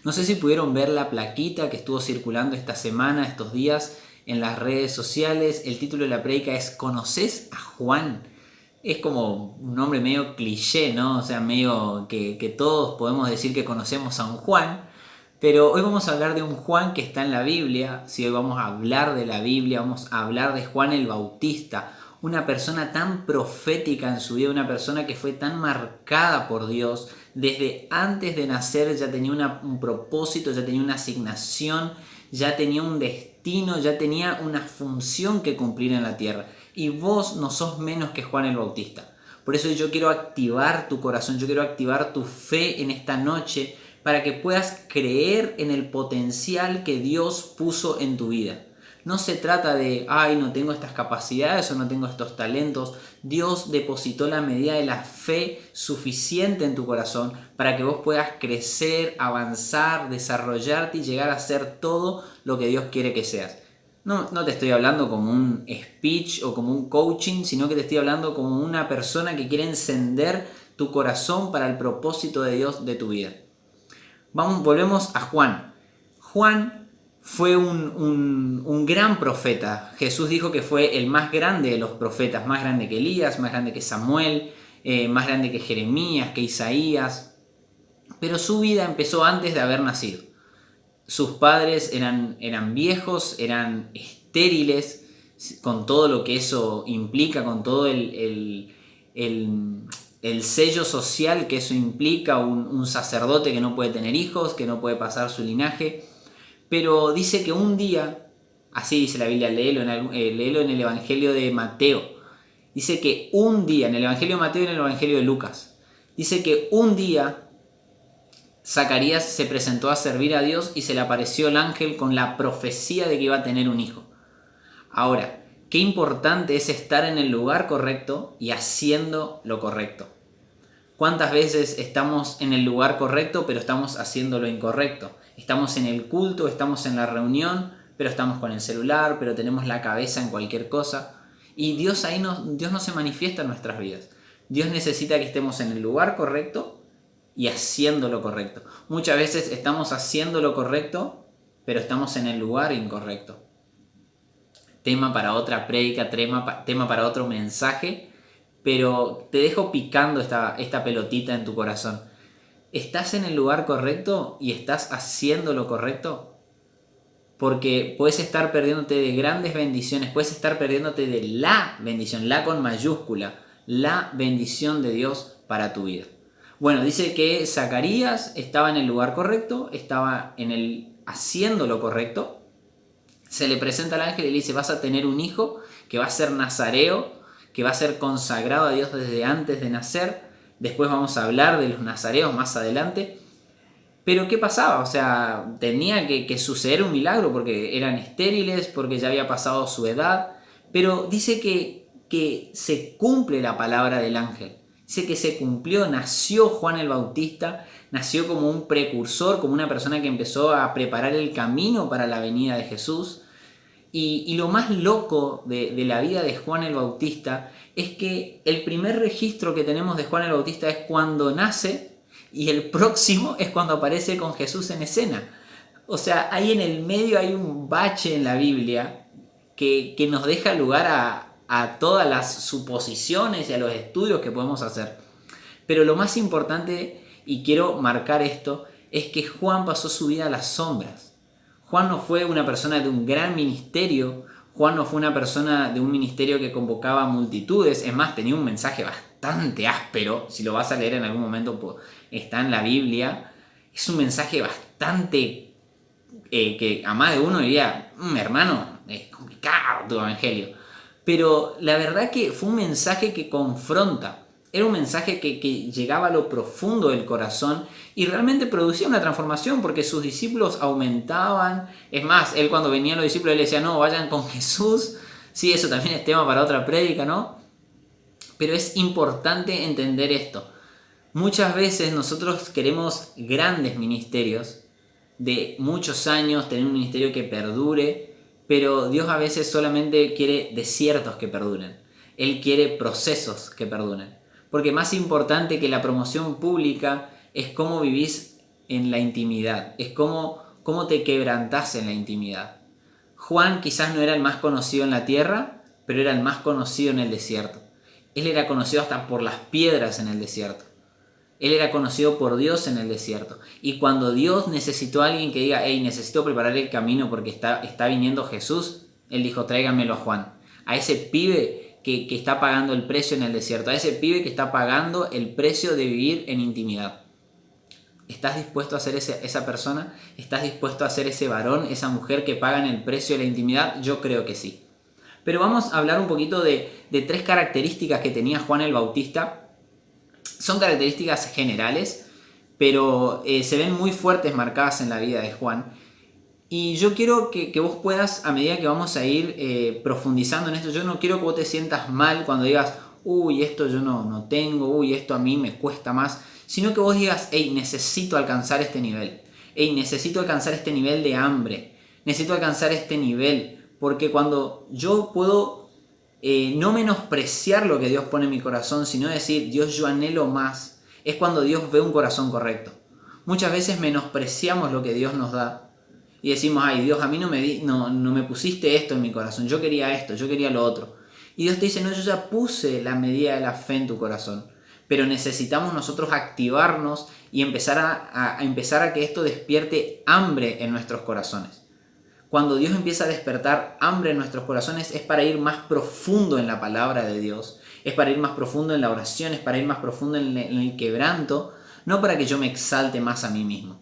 No sé si pudieron ver la plaquita que estuvo circulando esta semana, estos días, en las redes sociales. El título de la prédica es ¿Conoces a Juan? Es como un nombre medio cliché, ¿no? O sea, medio que todos podemos decir que conocemos a un Juan. Pero hoy vamos a hablar de un Juan que está en la Biblia. Si hoy vamos a hablar de la Biblia, vamos a hablar de Juan el Bautista. Una persona tan profética en su vida, una persona que fue tan marcada por Dios. Desde antes de nacer ya tenía un propósito, ya tenía una asignación, ya tenía un destino, ya tenía una función que cumplir en la tierra. Y vos no sos menos que Juan el Bautista. Por eso yo quiero activar tu corazón, yo quiero activar tu fe en esta noche para que puedas creer en el potencial que Dios puso en tu vida. No se trata de, ay, no tengo estas capacidades o no tengo estos talentos. Dios depositó la medida de la fe suficiente en tu corazón para que vos puedas crecer, avanzar, desarrollarte y llegar a ser todo lo que Dios quiere que seas. No te estoy hablando como un speech o como un coaching, sino que te estoy hablando como una persona que quiere encender tu corazón para el propósito de Dios de tu vida. Volvemos a Juan. Juan fue un gran profeta. Jesús dijo que fue el más grande de los profetas, más grande que Elías, más grande que Samuel, más grande que Jeremías, que Isaías. Pero su vida empezó antes de haber nacido. Sus padres eran viejos, eran estériles, con todo lo que eso implica, con todo el sello social que eso implica, un sacerdote que no puede tener hijos, que no puede pasar su linaje. Pero dice que un día, así dice la Biblia, léelo en el Evangelio de Mateo, dice que un día, en el Evangelio de Mateo y en el Evangelio de Lucas, dice que un día Zacarías se presentó a servir a Dios y se le apareció el ángel con la profecía de que iba a tener un hijo. Ahora, qué importante es estar en el lugar correcto y haciendo lo correcto. ¿Cuántas veces estamos en el lugar correcto pero estamos haciendo lo incorrecto? Estamos en el culto, estamos en la reunión, pero estamos con el celular, pero tenemos la cabeza en cualquier cosa. Y Dios no se manifiesta en nuestras vidas. Dios necesita que estemos en el lugar correcto y haciendo lo correcto. Muchas veces estamos haciendo lo correcto, pero estamos en el lugar incorrecto. Tema para otra prédica, tema para otro mensaje, pero te dejo picando esta pelotita en tu corazón. ¿Estás en el lugar correcto y estás haciendo lo correcto? Porque puedes estar perdiéndote de grandes bendiciones, puedes estar perdiéndote de la bendición, la con mayúscula, la bendición de Dios para tu vida. Bueno, dice que Zacarías estaba en el lugar correcto, estaba haciendo lo correcto. Se le presenta al ángel y le dice, vas a tener un hijo que va a ser nazareo, que va a ser consagrado a Dios desde antes de nacer. Después vamos a hablar de los nazareos más adelante. Pero ¿qué pasaba? O sea, tenía que suceder un milagro porque eran estériles, porque ya había pasado su edad. Pero dice que se cumple la palabra del ángel. Dice que se cumplió, nació Juan el Bautista, nació como un precursor, como una persona que empezó a preparar el camino para la venida de Jesús. Y lo más loco de la vida de Juan el Bautista es que el primer registro que tenemos de Juan el Bautista es cuando nace y el próximo es cuando aparece con Jesús en escena. O sea, ahí en el medio hay un bache en la Biblia que nos deja lugar a todas las suposiciones y a los estudios que podemos hacer. Pero lo más importante, y quiero marcar esto, es que Juan pasó su vida a las sombras. Juan no fue una persona de un gran ministerio, Juan no fue una persona de un ministerio que convocaba multitudes, es más, tenía un mensaje bastante áspero, si lo vas a leer en algún momento está en la Biblia, es un mensaje bastante que a más de uno diría, hermano, es complicado tu evangelio, pero la verdad que fue un mensaje que confronta. Era un mensaje que llegaba a lo profundo del corazón y realmente producía una transformación porque sus discípulos aumentaban. Es más, él cuando venían los discípulos, él decía, no, vayan con Jesús. Sí, eso también es tema para otra prédica, ¿no? Pero es importante entender esto. Muchas veces nosotros queremos grandes ministerios de muchos años, tener un ministerio que perdure, pero Dios a veces solamente quiere desiertos que perduren. Él quiere procesos que perduren. Porque más importante que la promoción pública es cómo vivís en la intimidad, es cómo te quebrantás en la intimidad. Juan quizás no era el más conocido en la tierra, pero era el más conocido en el desierto. Él era conocido hasta por las piedras en el desierto. Él era conocido por Dios en el desierto. Y cuando Dios necesitó a alguien que diga, hey, necesito preparar el camino porque está viniendo Jesús, Él dijo, tráiganmelo a Juan. A ese pibe que está pagando el precio en el desierto. A ese pibe que está pagando el precio de vivir en intimidad. ¿Estás dispuesto a ser esa persona? ¿Estás dispuesto a ser ese varón, esa mujer que pagan el precio de la intimidad? Yo creo que sí. Pero vamos a hablar un poquito de 3 características que tenía Juan el Bautista. Son características generales, pero se ven muy fuertes marcadas en la vida de Juan. Y yo quiero que vos puedas, a medida que vamos a ir profundizando en esto, yo no quiero que vos te sientas mal cuando digas, uy, esto yo no tengo, uy, esto a mí me cuesta más, sino que vos digas, hey, necesito alcanzar este nivel, hey, necesito alcanzar este nivel de hambre, necesito alcanzar este nivel, porque cuando yo puedo no menospreciar lo que Dios pone en mi corazón, sino decir, Dios, yo anhelo más, es cuando Dios ve un corazón correcto. Muchas veces menospreciamos lo que Dios nos da y decimos, ay, Dios, a mí no me pusiste esto en mi corazón, yo quería esto, yo quería lo otro. Y Dios te dice, no, yo ya puse la medida de la fe en tu corazón, pero necesitamos nosotros activarnos y empezar a que esto despierte hambre en nuestros corazones. Cuando Dios empieza a despertar hambre en nuestros corazones es para ir más profundo en la palabra de Dios, es para ir más profundo en la oración, es para ir más profundo en el quebranto, no para que yo me exalte más a mí mismo.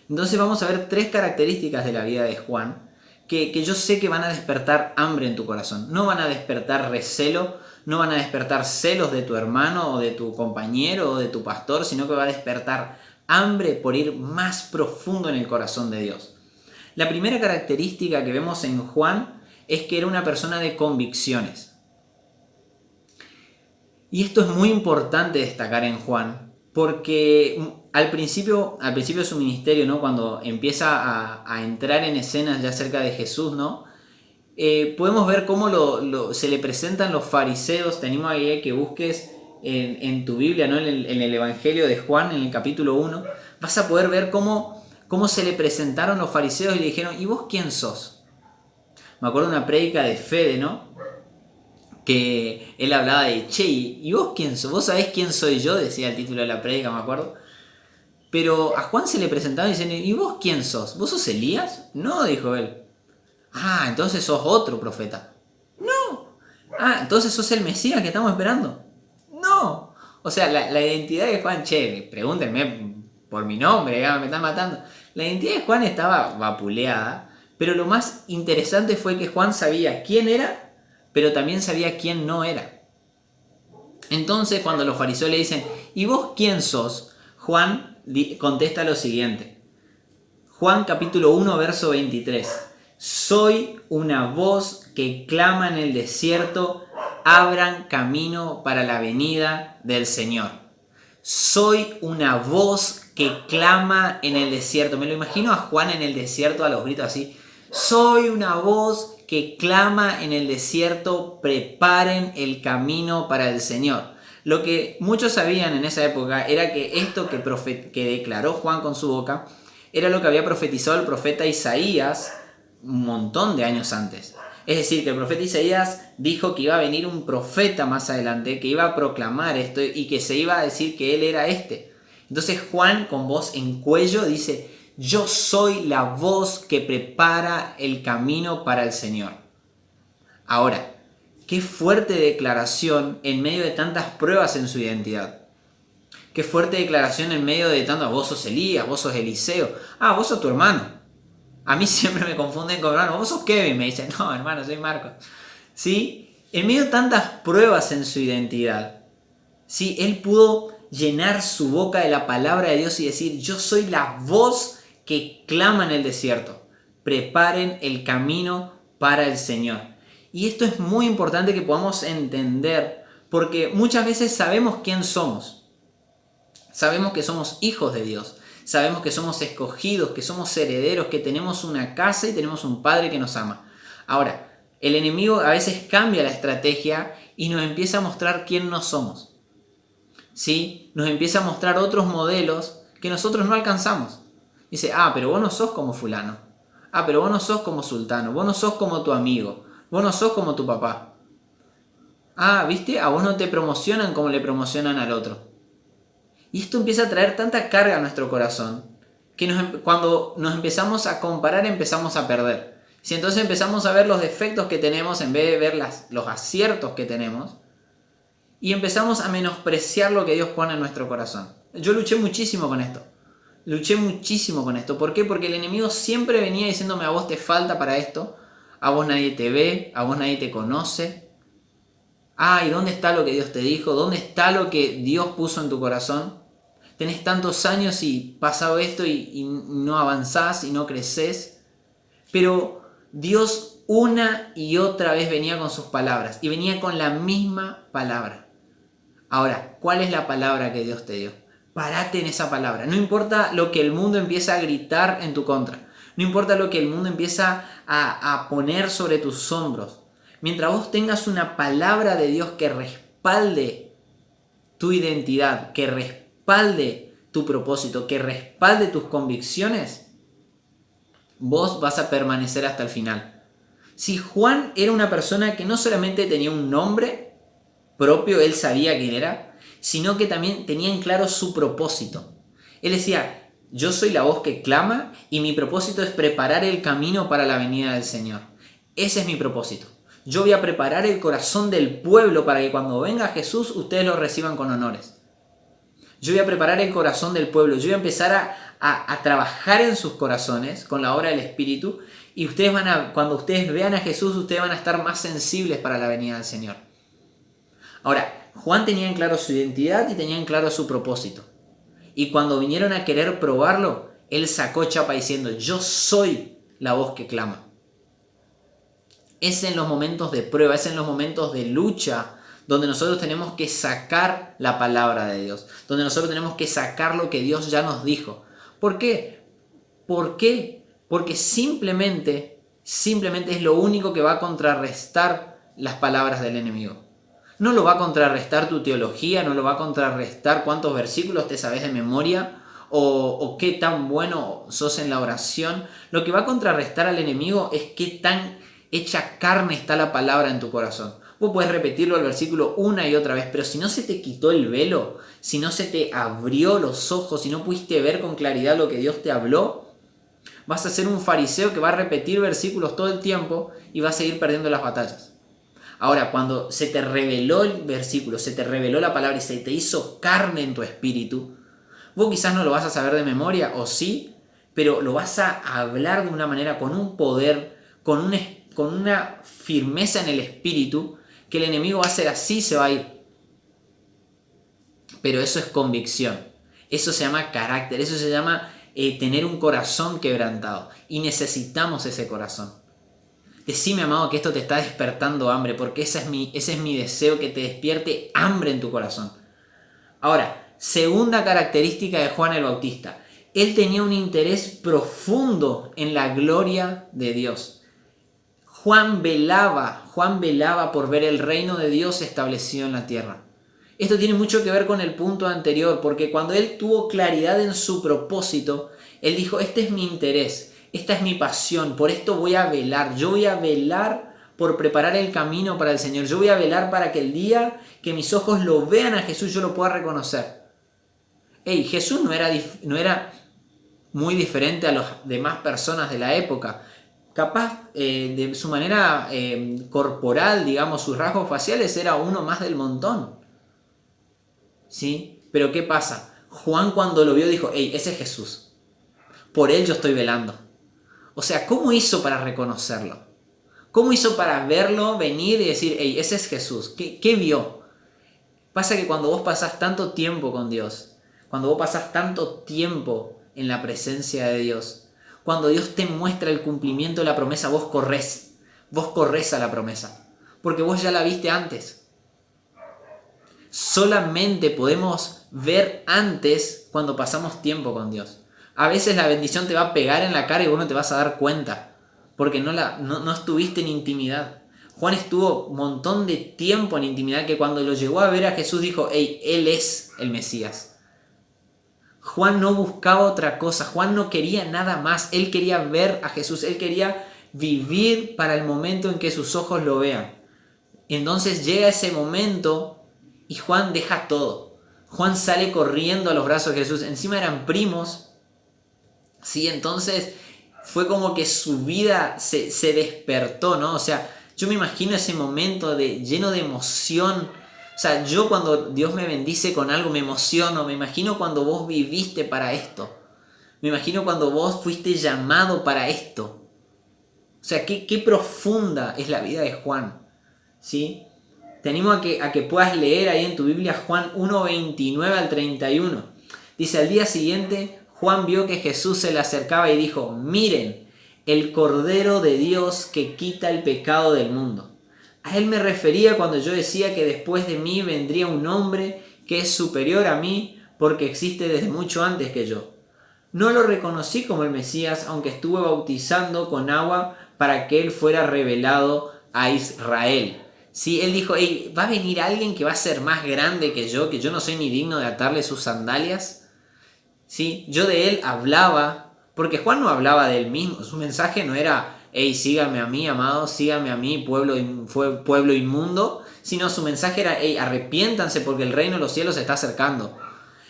Entonces vamos a ver 3 características de la vida de Juan que yo sé que van a despertar hambre en tu corazón. No van a despertar recelo, no van a despertar celos de tu hermano o de tu compañero o de tu pastor, sino que va a despertar hambre por ir más profundo en el corazón de Dios. La primera característica que vemos en Juan es que era una persona de convicciones. Y esto es muy importante destacar en Juan, porque al principio de su ministerio, ¿no? Cuando empieza a entrar en escenas ya cerca de Jesús, ¿no? Podemos ver cómo se le presentan los fariseos. Te animo a que busques en tu Biblia, ¿no? En el Evangelio de Juan, en el capítulo 1, vas a poder ver cómo se le presentaron los fariseos y le dijeron, ¿y vos quién sos? Me acuerdo de una prédica de Fede, ¿no? Que él hablaba de, che, ¿y vos quién sos? ¿Vos sabés quién soy yo? Decía el título de la prédica, me acuerdo. Pero a Juan se le presentaron y dicen, ¿y vos quién sos? ¿Vos sos Elías? No, dijo él. Ah, entonces sos otro profeta. No. Ah, entonces sos el Mesías que estamos esperando. No. O sea, la identidad de Juan, che, pregúntenme por mi nombre, me están matando. La identidad de Juan estaba vapuleada, pero lo más interesante fue que Juan sabía quién era, pero también sabía quién no era. Entonces, cuando los fariseos le dicen, ¿y vos quién sos? Juan contesta lo siguiente. Juan capítulo 1, verso 23. Soy una voz que clama en el desierto, abran camino para la venida del Señor. Soy una voz que clama en el desierto. Me lo imagino a Juan en el desierto a los gritos así. Soy una voz que clama en el desierto, preparen el camino para el Señor. Lo que muchos sabían en esa época era que esto que declaró Juan con su boca era lo que había profetizado el profeta Isaías un montón de años antes. Es decir, que el profeta Isaías dijo que iba a venir un profeta más adelante, que iba a proclamar esto y que se iba a decir que él era este. Entonces Juan, con voz en cuello, dice, yo soy la voz que prepara el camino para el Señor. Ahora, qué fuerte declaración en medio de tantas pruebas en su identidad. Qué fuerte declaración en medio de tantas, vos sos Elías, vos sos Eliseo, vos sos tu hermano. A mí siempre me confunden con hermano, vos sos Kevin, me dicen, no hermano, soy Marcos. ¿Sí? En medio de tantas pruebas en su identidad, ¿sí? Él pudo llenar su boca de la palabra de Dios y decir, yo soy la voz que clama en el desierto. Preparen el camino para el Señor. Y esto es muy importante que podamos entender, porque muchas veces sabemos quién somos. Sabemos que somos hijos de Dios. Sabemos que somos escogidos, que somos herederos, que tenemos una casa y tenemos un Padre que nos ama. Ahora, el enemigo a veces cambia la estrategia y nos empieza a mostrar quién no somos. ¿Sí? Nos empieza a mostrar otros modelos que nosotros no alcanzamos. Dice, pero vos no sos como fulano. Pero vos no sos como sultano. Vos no sos como tu amigo. Vos no sos como tu papá. ¿Viste? A vos no te promocionan como le promocionan al otro. Y esto empieza a traer tanta carga a nuestro corazón que cuando nos empezamos a comparar empezamos a perder. Si entonces empezamos a ver los defectos que tenemos en vez de ver los aciertos que tenemos y empezamos a menospreciar lo que Dios pone en nuestro corazón. Yo luché muchísimo con esto. ¿Por qué? Porque el enemigo siempre venía diciéndome, a vos te falta para esto, a vos nadie te ve, a vos nadie te conoce. ¿Y dónde está lo que Dios te dijo? ¿Dónde está lo que Dios puso en tu corazón? Tenés tantos años y pasado esto y no avanzás y no creces. Pero Dios una y otra vez venía con sus palabras y venía con la misma palabra. Ahora, ¿cuál es la palabra que Dios te dio? Parate en esa palabra. No importa lo que el mundo empieza a gritar en tu contra. No importa lo que el mundo empieza a poner sobre tus hombros. Mientras vos tengas una palabra de Dios que respalde tu identidad, que respalde tu propósito, que respalde tus convicciones, vos vas a permanecer hasta el final. Si Juan era una persona que no solamente tenía un nombre propio, él sabía quién era, sino que también tenía en claro su propósito. Él decía, yo soy la voz que clama y mi propósito es preparar el camino para la venida del Señor. Ese es mi propósito. Yo voy a preparar el corazón del pueblo para que cuando venga Jesús ustedes lo reciban con honores. Yo voy a preparar el corazón del pueblo. Yo voy a empezar a trabajar en sus corazones con la obra del Espíritu y cuando ustedes vean a Jesús, ustedes van a estar más sensibles para la venida del Señor. Ahora, Juan tenía en claro su identidad y tenía en claro su propósito. Y cuando vinieron a querer probarlo, él sacó chapa diciendo, yo soy la voz que clama. Es en los momentos de prueba, es en los momentos de lucha donde nosotros tenemos que sacar la palabra de Dios, donde nosotros tenemos que sacar lo que Dios ya nos dijo. ¿Por qué? ¿Por qué? Porque simplemente es lo único que va a contrarrestar las palabras del enemigo. No lo va a contrarrestar tu teología, no lo va a contrarrestar cuántos versículos te sabes de memoria o qué tan bueno sos en la oración. Lo que va a contrarrestar al enemigo es qué tan hecha carne está la palabra en tu corazón. Vos podés repetirlo el versículo una y otra vez, pero si no se te quitó el velo, si no se te abrió los ojos, si no pudiste ver con claridad lo que Dios te habló, vas a ser un fariseo que va a repetir versículos todo el tiempo y va a seguir perdiendo las batallas. Ahora, cuando se te reveló el versículo, se te reveló la palabra y se te hizo carne en tu espíritu, vos quizás no lo vas a saber de memoria, o sí, pero lo vas a hablar de una manera con un poder, con una firmeza en el espíritu, que el enemigo va a ser así, se va a ir. Pero eso es convicción, eso se llama carácter, eso se llama tener un corazón quebrantado. Y necesitamos ese corazón. Decime, amado, que esto te está despertando hambre, porque ese es mi deseo, que te despierte hambre en tu corazón. Ahora, segunda característica de Juan el Bautista. Él tenía un interés profundo en la gloria de Dios. Juan velaba por ver el reino de Dios establecido en la tierra. Esto tiene mucho que ver con el punto anterior, porque cuando él tuvo claridad en su propósito, él dijo, este es mi interés, esta es mi pasión, por esto voy a velar. Yo voy a velar por preparar el camino para el Señor. Yo voy a velar para que el día que mis ojos lo vean a Jesús, yo lo pueda reconocer. Jesús no era muy diferente a las demás personas de la época. Capaz de su manera corporal, digamos, sus rasgos faciales, era uno más del montón. ¿Sí? Pero ¿qué pasa? Juan cuando lo vio dijo, ese es Jesús. Por él yo estoy velando. O sea, ¿cómo hizo para reconocerlo? ¿Cómo hizo para verlo, venir y decir, ese es Jesús? ¿Qué vio? Pasa que cuando vos pasás tanto tiempo con Dios, cuando vos pasás tanto tiempo en la presencia de Dios, cuando Dios te muestra el cumplimiento de la promesa, vos corres a la promesa, porque vos ya la viste antes. Solamente podemos ver antes cuando pasamos tiempo con Dios. A veces la bendición te va a pegar en la cara y vos no te vas a dar cuenta, porque no estuviste en intimidad. Juan estuvo un montón de tiempo en intimidad, que cuando lo llegó a ver a Jesús dijo, Él es el Mesías. Juan no buscaba otra cosa, Juan no quería nada más, él quería ver a Jesús, él quería vivir para el momento en que sus ojos lo vean. Entonces llega ese momento y Juan deja todo. Juan sale corriendo a los brazos de Jesús, encima eran primos, ¿sí? Entonces fue como que su vida se despertó, ¿no? O sea, yo me imagino ese momento lleno de emoción. O sea, yo cuando Dios me bendice con algo me emociono, me imagino cuando vos viviste para esto. Me imagino cuando vos fuiste llamado para esto. O sea, qué profunda es la vida de Juan, ¿sí? Te animo a que puedas leer ahí en tu Biblia Juan 1:29 al 31. Dice, al día siguiente Juan vio que Jesús se le acercaba y dijo, miren, el Cordero de Dios que quita el pecado del mundo. A él me refería cuando yo decía que después de mí vendría un hombre que es superior a mí porque existe desde mucho antes que yo. No lo reconocí como el Mesías, aunque estuve bautizando con agua para que él fuera revelado a Israel. Sí, él dijo, hey, va a venir alguien que va a ser más grande que yo no soy ni digno de atarle sus sandalias. Sí, yo de él hablaba, porque Juan no hablaba de él mismo, su mensaje no era, hey, síganme a mí, amados, síganme a mí, pueblo inmundo, sino su mensaje era, hey, arrepiéntanse porque el reino de los cielos se está acercando.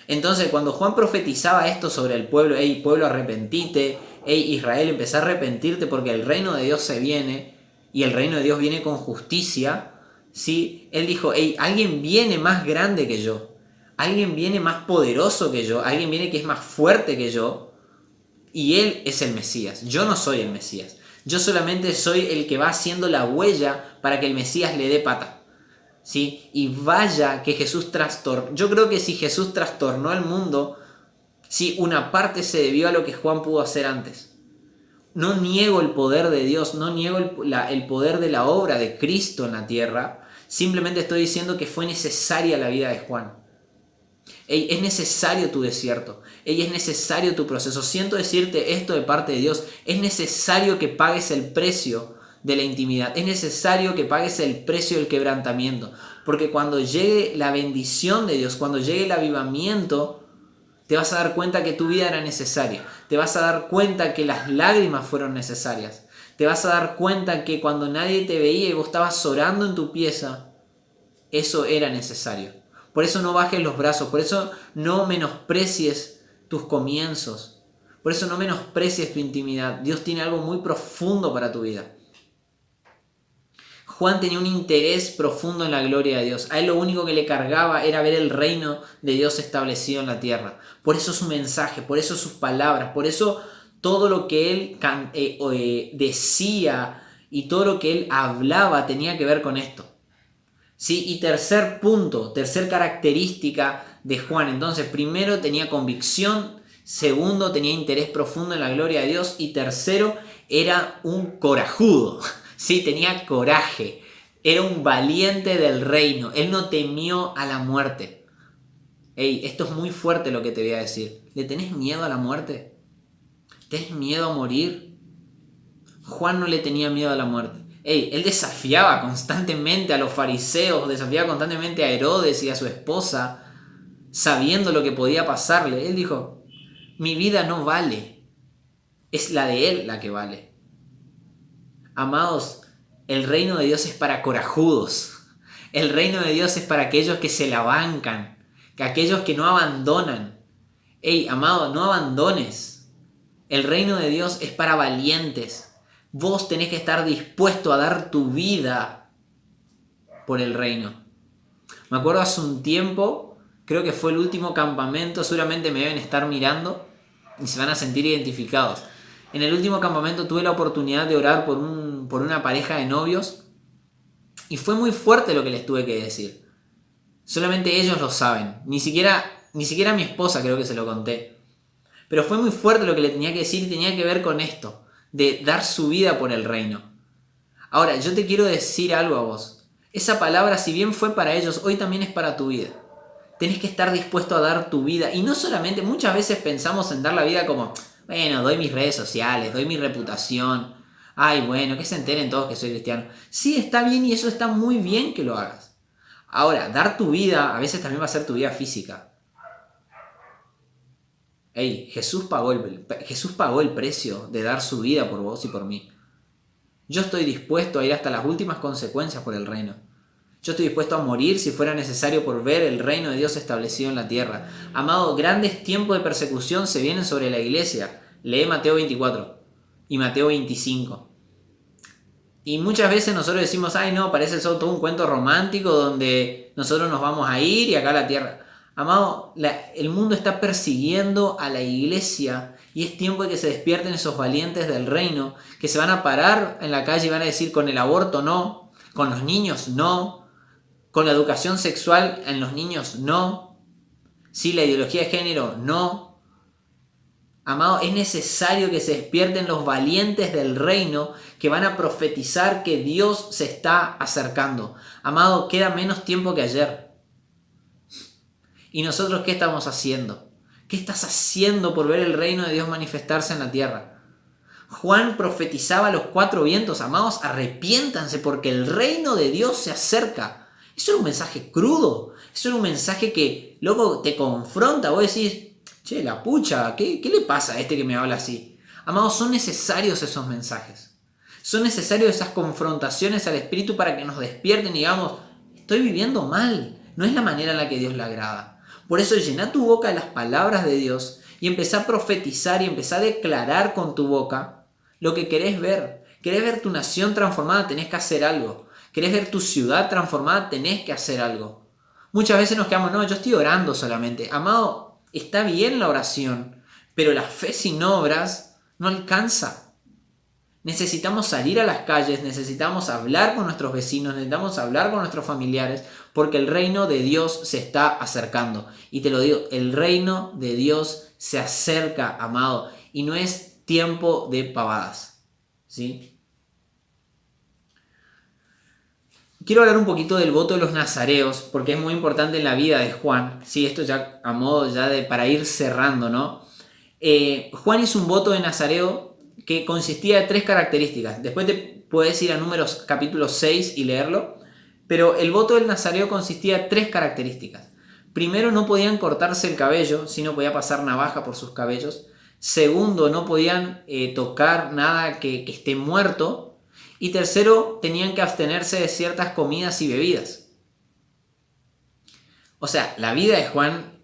Entonces, cuando Juan profetizaba esto sobre el pueblo, hey, pueblo, arrepentite, hey, Israel, empezá a arrepentirte porque el reino de Dios se viene, y el reino de Dios viene con justicia, ¿sí? Él dijo, hey, alguien viene más grande que yo. Alguien viene más poderoso que yo, alguien viene que es más fuerte que yo, y él es el Mesías. Yo no soy el Mesías. Yo solamente soy el que va haciendo la huella para que el Mesías le dé pata. ¿Sí? Y vaya que Jesús trastornó. Yo creo que si Jesús trastornó el mundo, sí, una parte se debió a lo que Juan pudo hacer antes. No niego el poder de Dios, no niego el poder de la obra de Cristo en la tierra. Simplemente estoy diciendo que fue necesaria la vida de Juan. Ey, es necesario tu desierto. Ey, es necesario tu proceso. Siento decirte esto de parte de Dios. Es necesario que pagues el precio de la intimidad. Es necesario que pagues el precio del quebrantamiento. Porque cuando llegue la bendición de Dios, cuando llegue el avivamiento, te vas a dar cuenta que tu vida era necesaria. Te vas a dar cuenta que las lágrimas fueron necesarias. Te vas a dar cuenta que cuando nadie te veía y vos estabas orando en tu pieza, eso era necesario. Por eso no bajes los brazos, por eso no menosprecies tus comienzos, por eso no menosprecies tu intimidad. Dios tiene algo muy profundo para tu vida. Juan tenía un interés profundo en la gloria de Dios. A él lo único que le cargaba era ver el reino de Dios establecido en la tierra. Por eso su mensaje, por eso sus palabras, por eso todo lo que él decía y todo lo que él hablaba tenía que ver con esto. ¿Sí? Y tercer punto, tercer característica de Juan. Entonces, primero tenía convicción, segundo tenía interés profundo en la gloria de Dios y tercero era un corajudo. Sí, tenía coraje. Era un valiente del reino. Él no temió a la muerte. Ey, esto es muy fuerte lo que te voy a decir. ¿Le tenés miedo a la muerte? ¿Tenés miedo a morir? Juan no le tenía miedo a la muerte. Él desafiaba constantemente a los fariseos, desafiaba constantemente a Herodes y a su esposa, sabiendo lo que podía pasarle. Él dijo, mi vida no vale, es la de él la que vale. Amados, el reino de Dios es para corajudos. El reino de Dios es para aquellos que se la bancan, que aquellos que no abandonan. Amado, no abandones. El reino de Dios es para valientes. Vos tenés que estar dispuesto a dar tu vida por el reino. Me acuerdo hace un tiempo, creo que fue el último campamento, seguramente me deben estar mirando y se van a sentir identificados. En el último campamento tuve la oportunidad de orar por una pareja de novios y fue muy fuerte lo que les tuve que decir. Solamente ellos lo saben, ni siquiera a mi esposa creo que se lo conté. Pero fue muy fuerte lo que le tenía que decir y tenía que ver con esto, de dar su vida por el reino. Ahora, yo te quiero decir algo a vos. Esa palabra, si bien fue para ellos, hoy también es para tu vida. Tenés que estar dispuesto a dar tu vida. Y no solamente, muchas veces pensamos en dar la vida como, bueno, doy mis redes sociales, doy mi reputación. Ay, bueno, que se enteren todos que soy cristiano. Sí, está bien y eso está muy bien que lo hagas. Ahora, dar tu vida a veces también va a ser tu vida física. Hey, Jesús pagó el precio de dar su vida por vos y por mí. Yo estoy dispuesto a ir hasta las últimas consecuencias por el reino. Yo estoy dispuesto a morir si fuera necesario por ver el reino de Dios establecido en la tierra. Amado, grandes tiempos de persecución se vienen sobre la iglesia. Lee Mateo 24 y Mateo 25. Y muchas veces nosotros decimos, ay no, parece eso todo un cuento romántico donde nosotros nos vamos a ir y acá la tierra. Amado, el mundo está persiguiendo a la iglesia y es tiempo de que se despierten esos valientes del reino que se van a parar en la calle y van a decir con el aborto no, con los niños no, con la educación sexual en los niños no, sí, la ideología de género no. Amado, es necesario que se despierten los valientes del reino que van a profetizar que Dios se está acercando. Amado, queda menos tiempo que ayer. ¿Y nosotros qué estamos haciendo? ¿Qué estás haciendo por ver el reino de Dios manifestarse en la tierra? Juan profetizaba a los cuatro vientos, amados, arrepiéntanse porque el reino de Dios se acerca. Eso era un mensaje crudo, eso era un mensaje que luego te confronta, vos decís, che, la pucha, ¿qué le pasa a este que me habla así? Amados, son necesarios esos mensajes. Son necesarios esas confrontaciones al Espíritu para que nos despierten y digamos, estoy viviendo mal, no es la manera en la que Dios le agrada. Por eso llena tu boca de las palabras de Dios y empezá a profetizar y empezá a declarar con tu boca lo que querés ver. ¿Querés ver tu nación transformada? Tenés que hacer algo. ¿Querés ver tu ciudad transformada? Tenés que hacer algo. Muchas veces nos quedamos, no, yo estoy orando solamente. Amado, está bien la oración, pero la fe sin obras no alcanza. Necesitamos salir a las calles, necesitamos hablar con nuestros vecinos, necesitamos hablar con nuestros familiares, porque el reino de Dios se está acercando. Y te lo digo, el reino de Dios se acerca, amado, y no es tiempo de pavadas, ¿sí? Quiero hablar un poquito del voto de los nazareos, porque es muy importante en la vida de Juan. Sí, esto ya a modo ya de para ir cerrando, ¿no? Juan hizo un voto de nazareo que consistía de tres características. Después te puedes ir a Números capítulo 6 y leerlo. Pero el voto del nazareo consistía de tres características. Primero, no podían cortarse el cabello, sino podía pasar navaja por sus cabellos. Segundo, no podían tocar nada que esté muerto. Y tercero, tenían que abstenerse de ciertas comidas y bebidas. O sea, la vida de Juan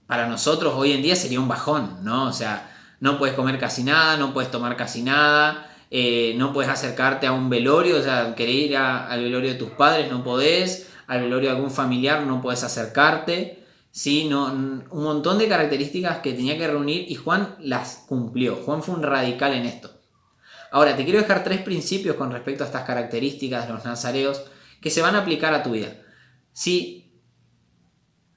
para nosotros hoy en día sería un bajón, ¿no? O sea, no puedes comer casi nada, no puedes tomar casi nada, no puedes acercarte a un velorio, o sea, querer ir al velorio de tus padres, no podés, al velorio de algún familiar no puedes acercarte, ¿sí? No, un montón de características que tenía que reunir y Juan las cumplió. Juan fue un radical en esto. Ahora, te quiero dejar tres principios con respecto a estas características de los nazareos que se van a aplicar a tu vida. Si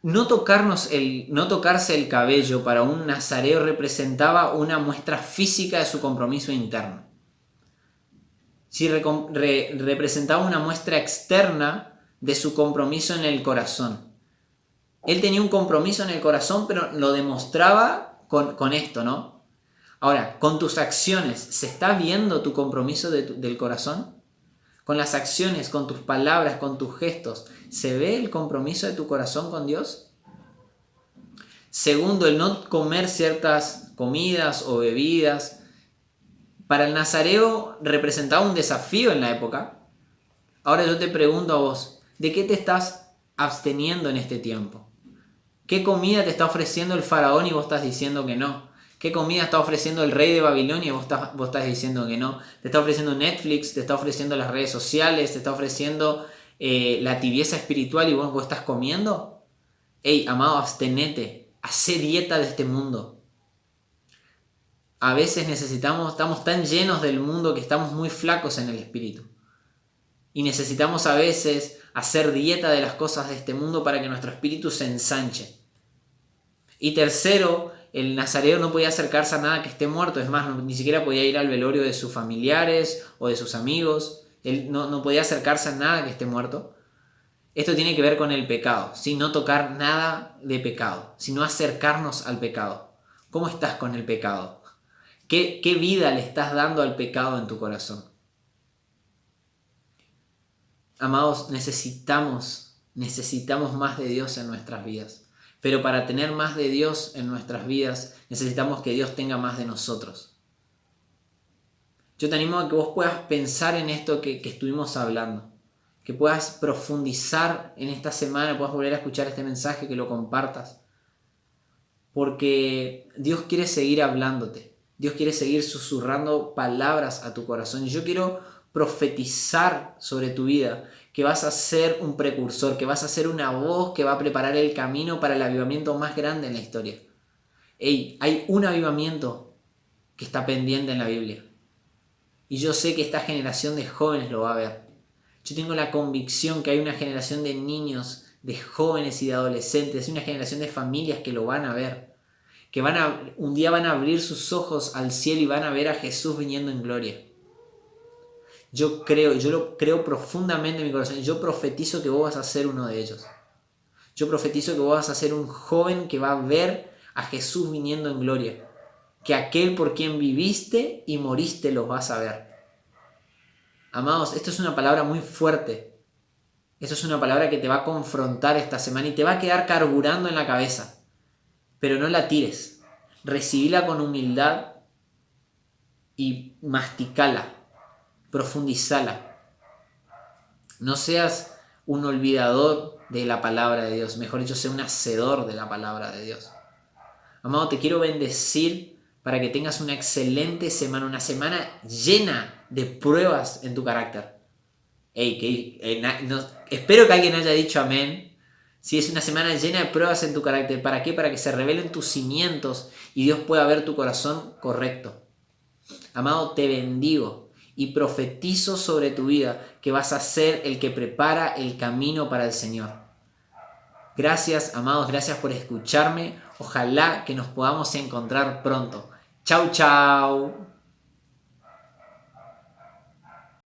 no tocarse el cabello para un nazareo representaba una muestra física de su compromiso interno. Si representaba una muestra externa de su compromiso en el corazón. Él tenía un compromiso en el corazón, pero lo demostraba con esto, ¿no? Ahora, con tus acciones, ¿se está viendo tu compromiso del corazón? Con las acciones, con tus palabras, con tus gestos, ¿se ve el compromiso de tu corazón con Dios? Segundo, el no comer ciertas comidas o bebidas. Para el nazareo representaba un desafío en la época. Ahora yo te pregunto a vos, ¿de qué te estás absteniendo en este tiempo? ¿Qué comida te está ofreciendo el faraón y vos estás diciendo que no? ¿Qué comida está ofreciendo el rey de Babilonia y vos estás diciendo que no? Te está ofreciendo Netflix, te está ofreciendo las redes sociales, te está ofreciendo la tibieza espiritual y vos estás comiendo. Ey, amado, abstenete, hacé dieta de este mundo. A veces estamos tan llenos del mundo que estamos muy flacos en el espíritu. Y necesitamos a veces hacer dieta de las cosas de este mundo para que nuestro espíritu se ensanche. Y tercero, el nazareo no podía acercarse a nada que esté muerto. Es más, ni siquiera podía ir al velorio de sus familiares o de sus amigos. Él no podía acercarse a nada que esté muerto. Esto tiene que ver con el pecado, ¿sí? No tocar nada de pecado, sino acercarnos al pecado. ¿Cómo estás con el pecado? ¿Qué vida le estás dando al pecado en tu corazón? Amados, necesitamos más de Dios en nuestras vidas. Pero para tener más de Dios en nuestras vidas, necesitamos que Dios tenga más de nosotros. Yo te animo a que vos puedas pensar en esto que estuvimos hablando. Que puedas profundizar en esta semana, puedas volver a escuchar este mensaje, que lo compartas. Porque Dios quiere seguir hablándote. Dios quiere seguir susurrando palabras a tu corazón. Y yo quiero profetizar sobre tu vida que vas a ser un precursor, que vas a ser una voz que va a preparar el camino para el avivamiento más grande en la historia. Hay un avivamiento que está pendiente en la Biblia. Y yo sé que esta generación de jóvenes lo va a ver. Yo tengo la convicción que hay una generación de niños, de jóvenes y de adolescentes, una generación de familias que lo van a ver. Que un día van a abrir sus ojos al cielo y van a ver a Jesús viniendo en gloria. Yo lo creo profundamente en mi corazón. Yo profetizo que vos vas a ser uno de ellos. Yo profetizo que vos vas a ser un joven que va a ver a Jesús viniendo en gloria. Que aquel por quien viviste y moriste los vas a ver. Amados, esto es una palabra muy fuerte. Esto es una palabra que te va a confrontar esta semana y te va a quedar carburando en la cabeza. Pero no la tires. Recibila con humildad y masticala. Profundizala. No seas un olvidador de la palabra de Dios. Mejor dicho, sea un hacedor de la palabra de Dios. Amado, te quiero bendecir para que tengas una excelente semana. Una semana llena de pruebas en tu carácter. Espero que alguien haya dicho amén. Si es una semana llena de pruebas en tu carácter. ¿Para qué? Para que se revelen tus cimientos y Dios pueda ver tu corazón correcto. Amado, te bendigo y profetizo sobre tu vida que vas a ser el que prepara el camino para el Señor. Gracias, amados, gracias por escucharme. Ojalá que nos podamos encontrar pronto. Chau, chau.